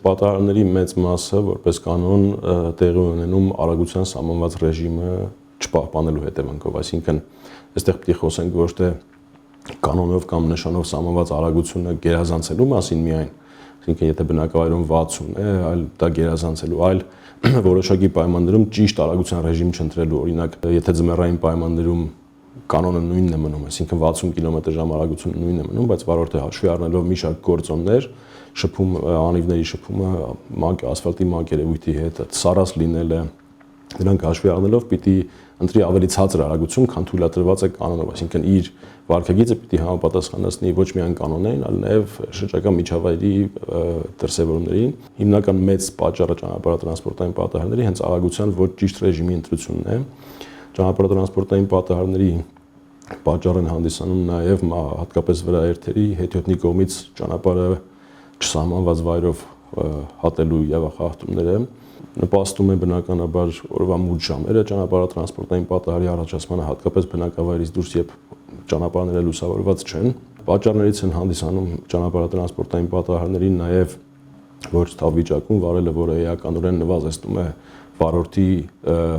Պատահարների մեծ մասը, որպես կանոն, տեղի ունենում արագության սահմանված ռեժիմը չպահպանելու հետևանքով, այսինքն այստեղ պետք է խոսենք ոչ թե կանոնով կամ նշանով սահմանված արագությունը գերազանցելու մասին միայն, այսինքն եթե բնակավայրում 60 է, այլ դա գերազանցելու, այլ որոշակի պայմաններում ճիշտ արագության ռեժիմ չընտրելու, օրինակ, եթե ձմեռային պայմաններում կանոնը նույնն է մնում, այսինքն 60 կմ/ժ արագությունը նույնն է մնում, բայց վարորդը հաշվի առնելով մի շարք գործոններ, անիվների շփումը ասֆալտի մակերևույթի հետ, սարած լինելը, դրանք հաշվի առնելով պիտի ընտրի ավելի ցածր արագություն, քան թույլատրված է կանոնով, այսինքն իր վարքագիծը պիտի համապատասխանեցնի ոչ միայն կանոններին, այլ նաև շրջակա միջավայրի դրսևորումներին։ Հիմնական մեծ պատճառը ճանապարհատրանսպորտային պատահարների հենց արագության ոչ ճիշտ ռեժիմի ընտրությունն է։ Ճանապարհատրանսպորտային պատահարների պատճառ են հանդիսանում նաև հատկապես վրաերթերի հետիոտնի կողմից ճանապարհը չսահմանված վայրով հատելու իրավախախտումները, նպաստում է բնականաբար օրվա մութ ժամերը ճանապարհատրանսպորտային պատահարի առաջացմանը, հատկապես բնակավայրից դուրս, երբ ճանապարհները լուսավորված չեն։ Պատճառներից են հանդիսանում ճանապարհատրանսպորտային պատահարների նաև ոչ ցավ վիճակում վարելը, որը էականորեն նվազեցնում է վարորդի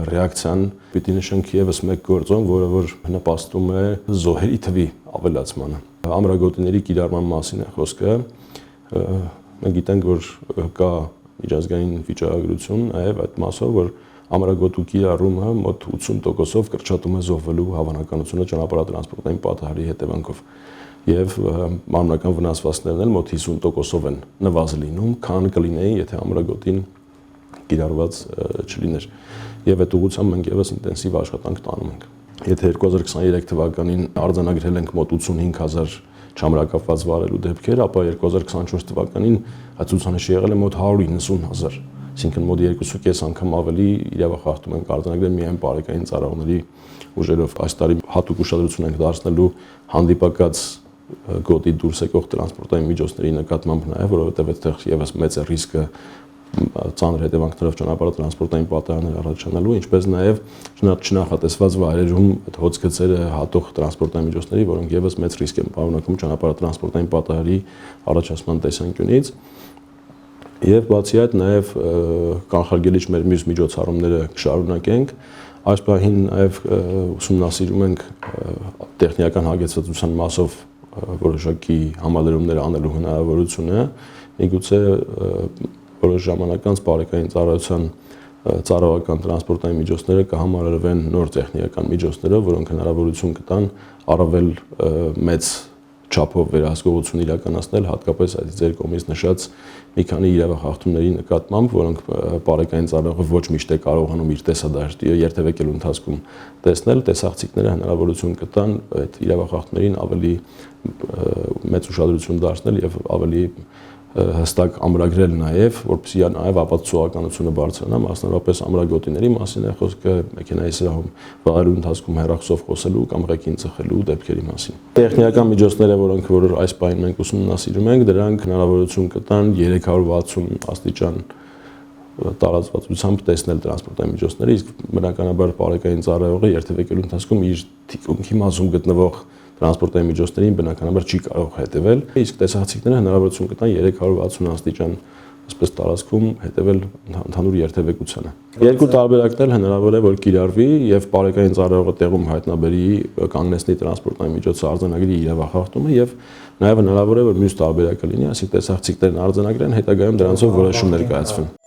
ռեակցիան։ Պիտի նշենք եւս մեկ գործոն, որը որ նպաստում է զոհերի թվի ավելացմանը։ Ամրագոտիների կիրառման մասին է խոսքը։ Մենք գիտենք, որ կա միջազգային վիճակագրություն նաև այդ մասով, որ ամրագոտու կիրառումը մոտ 80%-ով կրճատում է զոհվելու հավանականությունը ճանապարհատրանսպորտային պատահարի հետևանքով։ Եվ մարմնական վնասվածքներն էլ մոտ 50%-ով են նվազ լինում, քան կլինեին, եթե ամրագոտին կիրառված չլիներ։ Եվ այդ ուղղությամբ մենք եւս ինտենսիվ աշխատանք տանում ենք։ Եթե 2023 թվականին արձանագրել ենք մոտ 85,000 չամրակապված վարելու դեպքեր, ապա 2024 թվականին այդ ցուցանիշը եղել է մոտ 190,000, այսինքն մոտ 2.5 անգամ ավելի իրավախախտում ենք արձանագրել միայն բարեկային ծառայողների ուժերով։ Այս տարի հատուկ ուշադրություն ենք դարձնելու հանդիպակաց գոտի դուրս եկող տրանսպորտային միջոցների նկատմամբ նաև, որովհետև այդտեղ եւս մեծ է ռիսկը ծանր հետևանքներով ճանապարհատրանսպորտային պատահարներ առաջանալու, ինչպես նաև չնախատեսված վայրերում այդ հոցգծերը հատող տրանսպորտային միջոցների, որոնք եւս մեծ ռիսկ են պարունակում ճանապարհատրանսպորտային պատահարի առաջացման տեսանկյունից։ Եվ բացի այդ նաև կանխարգելիչ մեր մյուս միջոցառումները կշարունակենք։ Այս պահին նաև ուսումնասիրում ենք տեխնիկական հագեցվածության մասով որոշակի համալրումներ անելու հնարավորությունը, միգուցե որոշ ժամանակ անց բարեկային ծառայության ծառայական տրանսպորտային միջոցները կհամալրվեն նոր տեխնիկական միջոցներով, որոնք հնարավորություն կտան առավել մեծ չափով վերահսկողություն իրականացնել, հատկապես այդ ձեր կողմից նշած մի քանի իրավախախտումների նկատմամբ, որոնք բարեկային ծառայողը ոչ միշտ է կարողանում իր տեսադաշտի երթևեկելու ընթացքում տեսնել, տեսախցիկները հնարավորություն կտան այդ իրավախախտումներին ավելի մեծ ուշադրություն դարձնել եւ ավելի հստակ ամրագրել նաև, որպեսզի նաև ապացուցողականությունը բարձրանա, մասնավորապես ամրագոտիների մասին է խոսքը, մեքենայի սրահում վարելու ընթացքում հեռախոսով խոսելու կամ ղեկին ծխելու դեպքերի մասին։ Տեխնիկական միջոցները, որոնք որ այս պահին մենք ուսումնասիրում ենք, դրանք հնարավորություն կտան 360 աստիճան տարածվածությամբ տեսնել տրանսպորտային միջոցները, իսկ բնականաբար բարեկային ծառայողը երթևեկելու ընթացքում իր թիկունքի մասում գտնվող տրանսպորտային միջոցներին բնականաբար չի կարող հետևել, իսկ տեսախցիկները հնարավորություն կտան 360 աստիճան այսպես տարածքում հետևել ընդհանուր երթևեկությանը։ Երկու տարբերակն էլ հնարավոր է որ կիրառվի եւ բարեկային ծառայողը տեղում հայտնաբերի կանգնեցնի տրանսպորտային միջոցը արձանագրի իրավախախտումը եւ նաեւ հնարավոր է որ մյուս տարբերակը լինի, այսինքն տեսախցիկներն արձանագրեն, հետագայում դրանցով որոշումներ կայացվեն։